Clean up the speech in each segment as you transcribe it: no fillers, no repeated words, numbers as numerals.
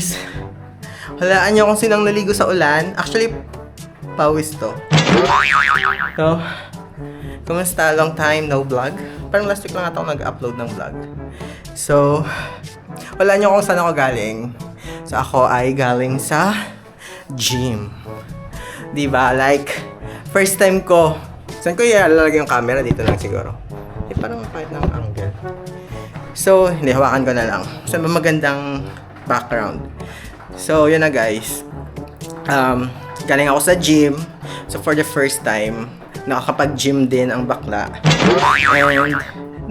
guys. Walaan niyo kung sinang naligo sa ulan. Actually, pawis to. So, kumusta? Long time no vlog. Parang last week lang ata ako nag-upload ng vlog. So, walaan niyo kung saan ako galing. So, ako ay galing sa gym. Diba? Like, first time ko. Saan ko ilalagay yung camera? Dito lang siguro. Parang kahit ng angle. So, hindi, hawakan ko na lang. Saan ba magandang background? So, yun na guys. Galing ako sa gym. So, for the first time, nakakapag-gym din ang bakla. And,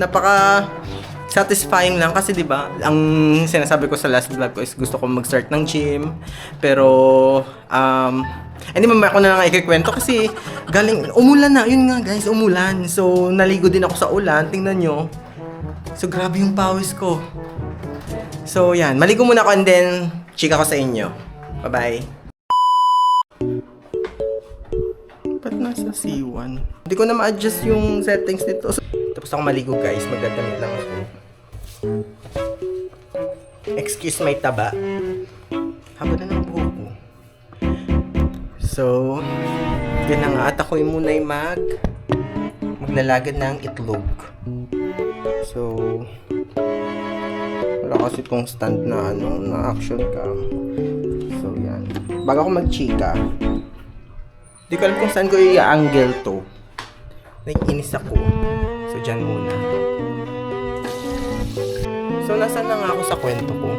napaka-satisfying lang kasi 'di ba? Ang sinasabi ko sa last vlog ko is gusto ko mag-start ng gym. Pero, hindi mamaya ko na lang ikikwento kasi umulan na. Yun nga guys, umulan. So, naligo din ako sa ulan. Tingnan nyo. So, grabe yung pawis ko. So, yan. Maligo muna ako and then, chika ko sa inyo. Bye-bye. Ba't nasa C1? Hindi ko na ma-adjust yung settings nito. So, tapos ako maligo guys. Magdadamit lang ako. Excuse my taba. Haba na ng buhok ko. So, yun na nga. At ako'y muna'y maglalagad ng itlog. So, wala kasi itong stand na na action cam. So, yan. Bago ako mag-chika, di ko alam kung saan ko i-angle to. Naiinis ako. So, dyan muna. So, nasaan na nga ako sa kwento ko?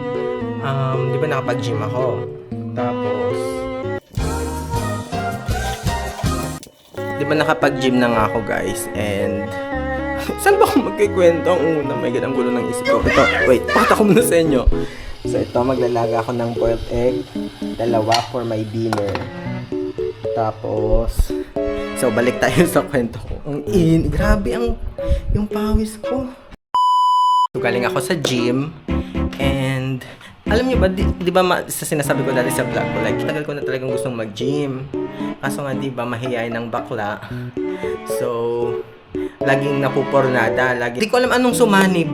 Di ba nakapag-gym ako? Tapos, di ba nakapag-gym na nga ako guys? And, saan ba ako magkikwento? Ang una, may ganang gulo ng isip ko. Ito, wait, pakita ko muna sa inyo. So, ito, maglalaga ako ng boiled egg. 2 for my dinner. Tapos, so, balik tayo sa kwento ko. Grabe yung pawis ko. So, galing ako sa gym. And, alam niyo ba, di ba sa sinasabi ko dati sa vlog ko, like, tagal ko na talagang gustong mag-gym. Kaso nga, di ba, mahihayin ng bakla. So, laging napupornada. Di ko alam anong sumanib.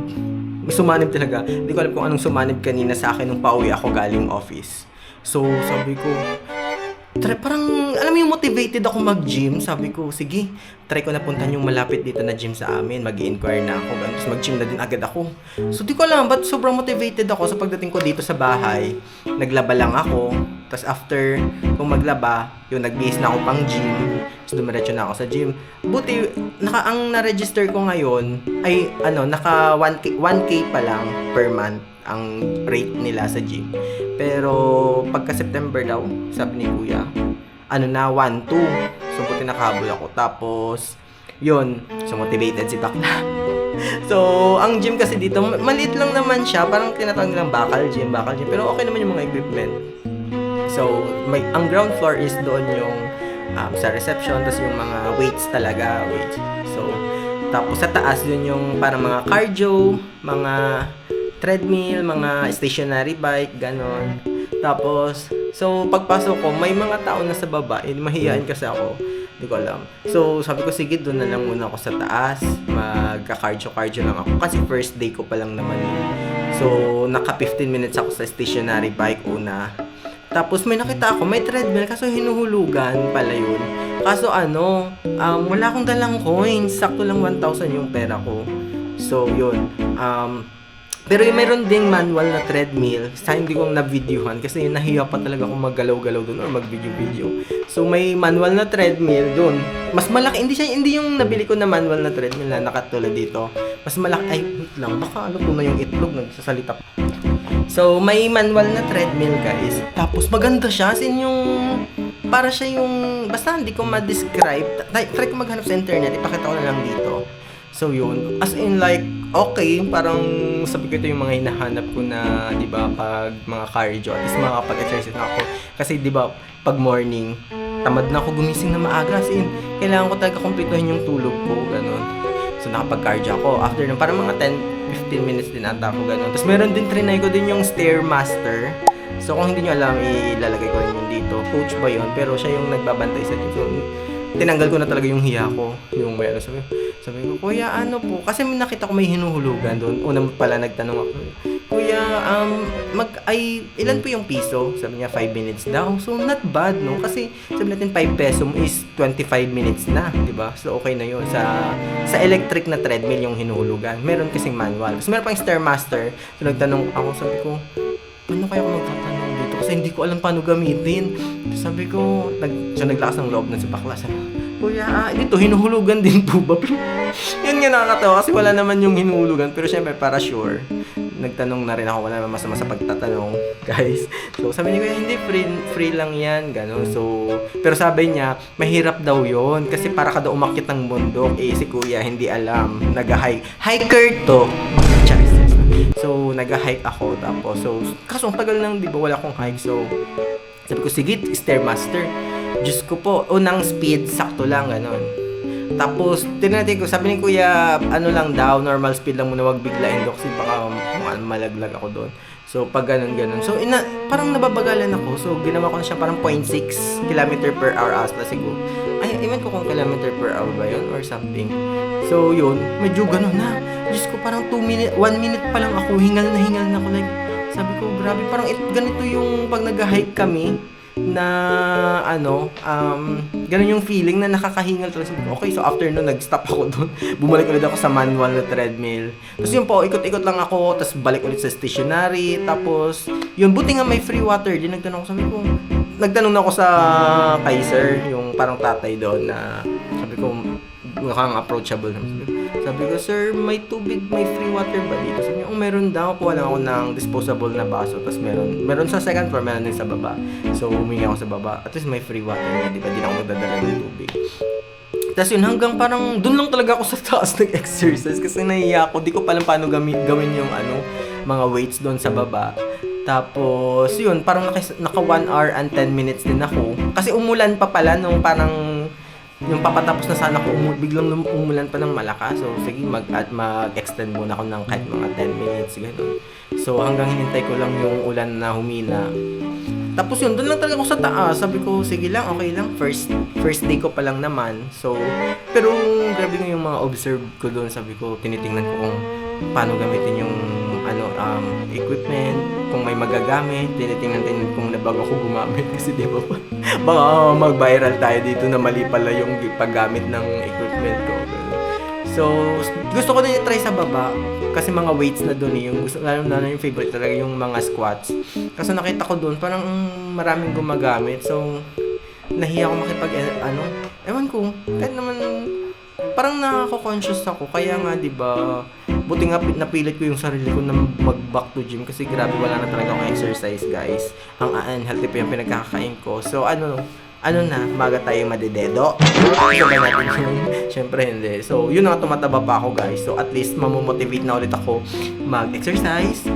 Sumanib talaga. Di ko alam kung anong sumanib kanina sa akin nung pauwi ako galing office. So, sabi ko, parang, alam mo yung motivated ako mag-gym. Sabi ko, sige, try ko na puntahan yung malapit dito na gym sa amin. Mag-i-inquire na ako. Tapos mag-gym na din agad ako. So, di ko alam, ba't sobrang motivated ako sa pagdating ko dito sa bahay. Naglaba lang ako. Tapos after kung maglaba, yung nag-base na ako pang gym. So, dumiretso na ako sa gym. Buti, ang na-register ko ngayon ay, naka 1K pa lang per month ang rate nila sa gym. Pero, pagka September daw, sabi ni Kuya, na, 1-2. So, buti nakahabol ako. Tapos, yun. So, motivated si Bakla. So, ang gym kasi dito, maliit lang naman siya. Parang tinatawag nilang bakal gym. Pero okay naman yung mga equipment. So, ang ground floor is doon yung sa reception. Tapos yung mga weights talaga. So, tapos sa taas, yun yung parang mga cardio, mga treadmill, mga stationary bike, ganon. Tapos, so, pagpasok ko, may mga tao na sa baba. Mahihayin kasi ako. Hindi ko alam. So, sabi ko, sige, doon na lang muna ako sa taas. Magka-cardio lang ako. Kasi first day ko pa lang naman yun. So, naka 15 minutes ako sa stationary bike una. Tapos, may nakita ako, may treadmill. Kaso, hinuhulugan pala yun. Kaso, wala akong dalang coins. Sakto lang 1,000 yung pera ko. So, yun. Pero mayroon ding manual na treadmill. Sa hindi ko na-videohan kasi nahiya pa talaga akong maggalaw-galaw doon or mag-video-video. So may manual na treadmill doon. Mas malaki, hindi yung nabili ko na manual na treadmill na nakatulad dito. Mas malaki, ay wait lang, baka ko na yung itlog nagsasalita. So may manual na treadmill guys. Tapos maganda siya, para siya yung, basta hindi ko ma-describe. Try ko maghanap sa internet, ipakita ko na lang dito. So yun, as in like, okay, parang sabi ko ito yung mga hinahanap ko na, di ba, pag mga cardio, at least makakapag-exercise na ako. Kasi di ba, pag morning, tamad na ako gumising na maaga, as in, kailangan ko talaga kumpletuhin yung tulog ko, ganun. So nakapag-cardio ako, after nun, parang mga 10-15 minutes din ata ako, ganun. Tapos meron din, trinay ko din yung Stairmaster. So kung hindi nyo alam, ilalagay ko rin yun dito. Coach ba yun? Pero siya yung nagbabantay sa gym. So, tinanggal ko na talaga yung hiya ko. Yung may ano, sabi ko, kuya, ano po? Kasi nakita ko may hinuhulugan doon. Una pala nagtanong ako, kuya, ilan po yung piso? Sabi niya, 5 minutes daw. So, not bad, no? Kasi, sabi natin, 5 peso is 25 minutes na, di ba? So, okay na yun. Sa electric na treadmill yung hinuhulugan. Meron kasing manual. So, meron pang Stairmaster. So, nagtanong ako, sabi ko, paano kaya ako magtatanong dito? Kasi hindi ko alam paano gamitin. So, sabi ko, siya naglakas ng loob na si bakla. Sabi ko, kuya, dito, hinuhulugan din po ba? Yun nga nakakatawa kasi wala naman yung hinuhulugan. Pero syempre, para sure, nagtanong na rin ako, wala naman masama sa pagtatanong, guys. So, sabi niya, hindi, free lang yan, gano'n. So, pero sabi niya, mahirap daw yon kasi para ka daw umakyat ng bundok. Si kuya, hindi alam. Nag-hike. Hiker to. So, nag-hike ako. Tapos, kaso ang tagal nang, di ba, wala akong hike. So, sabi ko, sige, Stairmaster. Diyos ko po, unang speed, sakto lang, gano'n. Tapos, tinatin ko, sabi ni kuya, ano lang daw, normal speed lang muna, wag biglain daw kasi baka malaglag ako doon. So, pag ganun. So, parang nababagalan ako. So, ginawa ko na siya parang 0.6 km per hour asla siguro. Ay, iwan ko kung kilometer per hour ba yun or something. So, yun, medyo ganun na. Diyos ko, parang 1 minute pa lang ako, hingal na ako. Like, sabi ko, grabe, parang ganito yung pag nag-hike kami, na ganun yung feeling na nakakahingal talaga. Okay, so after nun, nag-stop ako doon. Bumalik ulit ako sa manual na treadmill. Tapos yun po, ikot-ikot lang ako, tapos balik ulit sa stationary. Tapos, yun, buti nga may free water. Di nagtanong na ako sa Kaiser, yung parang tatay doon na sabi ko, mukhang approachable naman. Sabi ko, sir, may tubig, may free water ba dito? Sabi niya, meron daw. Kuha lang ako ng disposable na baso. Tapos meron sa second floor, meron din sa baba. So, humingi ako sa baba. At least may free water na, di ba? Di na ako magdadala ng tubig. Tapos yun, hanggang parang, dun lang talaga ako sa taas nag-exercise. Kasi nahiya ako. Di ko palang paano gawin yung mga weights doon sa baba. Tapos, yun, parang naka 1 hour and 10 minutes din ako. Kasi umulan pa pala nung parang yung papatapos na sana ko, biglang umulan pa ng malakas. So, sige, mag-extend muna ako ng kahit mga 10 minutes, gano'n. So, hanggang hinintay ko lang yung ulan na humina. Tapos yun, doon lang talaga ako sa taas. Sabi ko, sige lang, okay lang. First day ko pa lang naman. So, pero grabe nga yung mga observe ko doon. Sabi ko, tinitingnan ko kung paano gamitin yung equipment, kung may magagamit, tinitingnan kung nabago ako gumamit kasi di ba baka mag-viral tayo dito na mali pala yung paggamit ng equipment ko. So, gusto ko din i-try sa baba kasi mga weights na doon yung gusto, lalo yung favorite talaga yung mga squats. Kasi nakita ko doon parang maraming gumagamit. So, nahiya ako ewan ko, kahit naman parang nakako-conscious ako. Kaya nga, di ba, buti nga napilit ko yung sarili ko na mag-back to gym kasi grabe wala na talaga akong exercise, guys. Ang unhealthy pa yung pinagkakain ko. So, maga tayo madidedo. Ito ba natin yun? Siyempre hindi. So, yun nga, tumataba pa ako, guys. So, at least mamomotivate na ulit ako mag-exercise,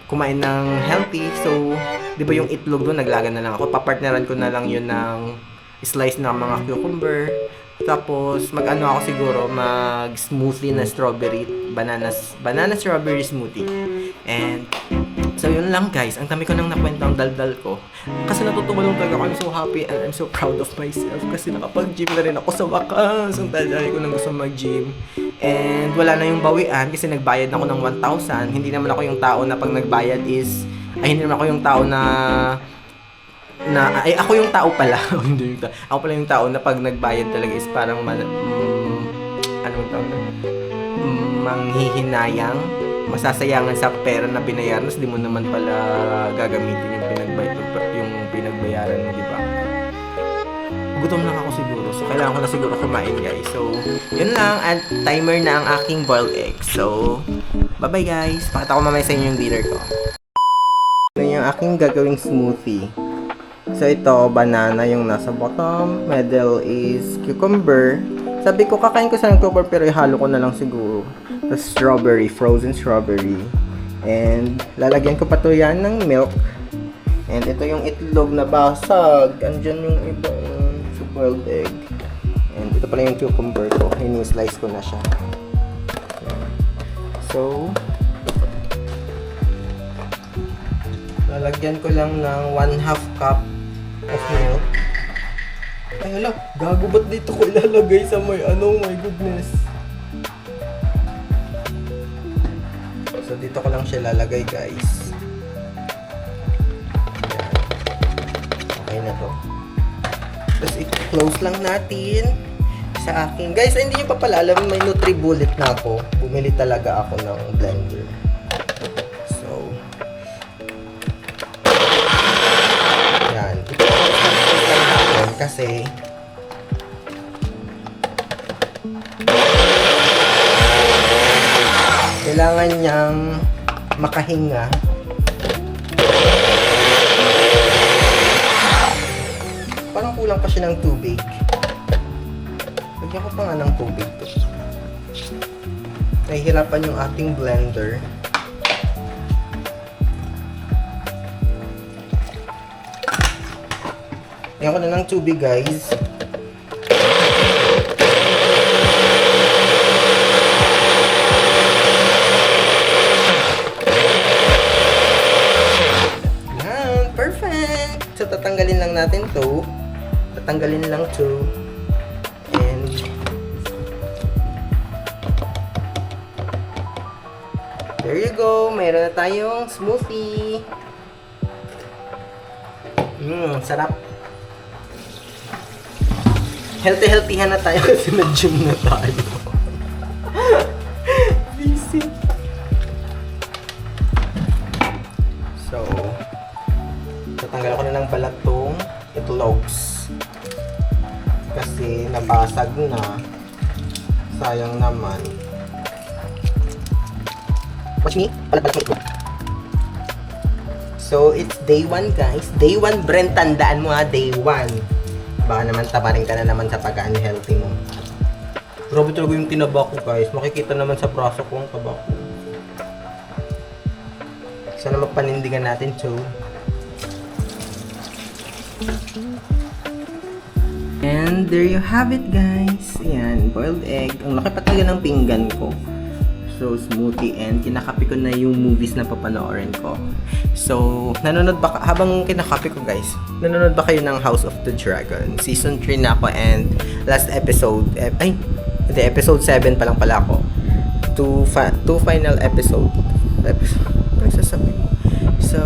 kumain ng healthy. So, di ba yung itlog doon, naglaga na lang ako. Papartneran ko na lang yun ng slice ng mga cucumber. Tapos, ako siguro, mag-smoothie na banana strawberry smoothie. And, so yun lang, guys. Ang dami ko nang nakwento ang daldal ko. Kasi natutuwa lang talaga ako. I'm so happy and I'm so proud of myself. Kasi nakapag-gym na rin ako sa wakas. Ang daldal ko nang gusto mag-gym. And, wala na yung bawian kasi nagbayad ako ng 1,000. Hindi naman ako yung tao na pag nagbayad hindi naman ako yung tao ako yung tao pala. Hindi yung tao. Ako pala yung tao na pag nagbayad talaga is parang manghihinayang, masasayangan sa pera na binayaran, tapos di mo naman pala gagamitin yung pinagbayaran mo, di ba? Gutom lang ako siguro. So, kailangan ko na siguro kumain, guys. So, yun lang. At timer na ang aking boiled egg. So, bye-bye, guys. Pakita ko mamaya sa inyo yung dinner ko. Ito yung aking gagawing smoothie. So, ito, banana yung nasa bottom. Middle is cucumber. Sabi ko, kakain ko sa cucumber pero ihalo ko na lang siguro. Tapos strawberry, frozen strawberry. And, lalagyan ko pa to yan ng milk. And, ito yung itlog na basag. Andyan yung ibang boiled egg. And, ito pala yung cucumber ko. Ini-slice ko na siya. So, lalagyan ko lang ng 1/2 cup of milk. Ay, hala, gago ba't dito ko ilalagay sa may ano, my goodness. So, dito ko lang siya lalagay, guys. Ayan. Okay na to. Tapos, i-close lang natin sa akin. Guys, hindi nyo pa pala alam, may NutriBullet na ako. Bumili talaga ako ng blender. So, yan. Ito lang natin kasi kailangan niyang makahinga. Parang kulang pa siya ng tubig. Lagyan ko pa nga ng tubig to. Nahihirapan yung ating blender. Lagyan ko na ng tubig, guys. Yan, perfect! So, tatanggalin lang natin to. Tatanggalin lang to. And there you go. Mayroon na tayong smoothie. Sarap. Healthy-healthyhan na tayo kasi nag-gym na tayo. Busy. So, tatanggal ko na ng balat tong itlogs. Kasi nabasag na. Sayang naman. Watch me. Balat-balat mo itlog. So, it's day 1, guys. Day 1, Brent, tandaan mo ha. Day 1. Baka naman tabarin ka na naman sa pag-unhealthy mo. Grabe talaga yung tinaba ko, guys. Makikita naman sa braso ko ang taba ko. Sana magpanindigan natin, so. And there you have it, guys. Ayan, boiled egg. Ang laki pa talaga ng pinggan ko. So, smoothie, and kinakape ko na yung movies na papanoorin ko. So, nanonood ba habang kinakape ko, guys, nanonood ba kayo ng House of the Dragon? Season 3 na ako, and last episode, episode 7 pa lang pala ako. Two final episode. Nagsasabi ko. So,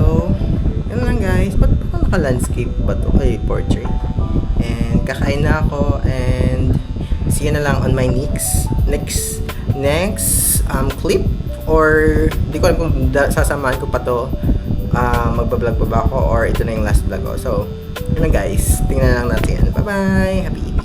yun lang, guys. Ba't pa naka-landscape ba to? Ay, portrait. And, kakain na ako, and see you na lang on my next clip, or di ko alam kung sasamahan ko pa to, magbablog pa ba ako or ito na yung last vlog ko. So, yun na, guys, tingnan lang natin. Bye bye, happy eating.